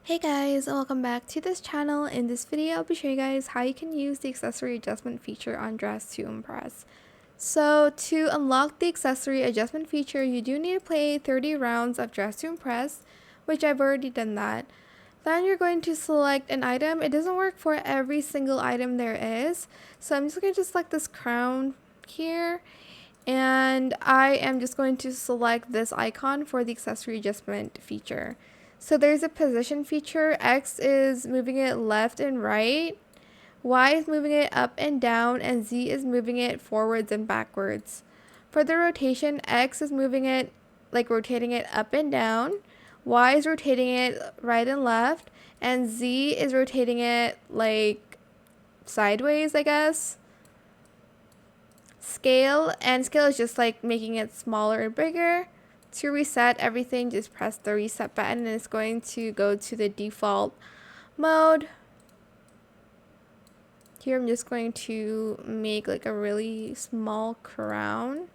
Hey guys, welcome back to this channel. In this video, I'll be showing you guys how you can use the accessory adjustment feature on Dress to Impress. So to unlock the accessory adjustment feature, you do need to play 30 rounds of Dress to Impress, which I've already done that. Then you're going to select an item. It doesn't work for every single item there is. So I'm just going to select this crown here. And I am just going to select this icon for the accessory adjustment feature. So there's a position feature. X is moving it left and right, Y is moving it up and down, and Z is moving it forwards and backwards. For the rotation, X is moving it, like rotating it up and down, Y is rotating it right and left, and Z is rotating it like sideways, I guess. Scale is just like making it smaller and bigger. To reset everything, just press the reset button and it's going to go to the default mode. Here I'm just going to make like a really small crown.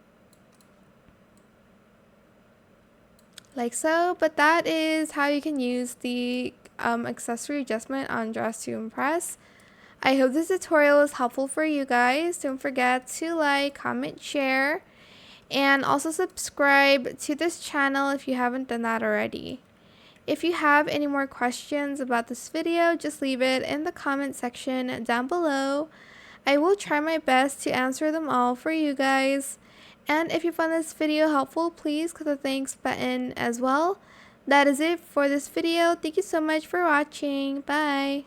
Like so, but that is how you can use the accessory adjustment on Dress to Impress. I hope this tutorial is helpful for you guys. Don't forget to like, comment, share. And also subscribe to this channel if you haven't done that already. If you have any more questions about this video, just leave it in the comment section down below. I will try my best to answer them all for you guys. And if you found this video helpful, please click the thanks button as well. That is it for this video. Thank you so much for watching. Bye.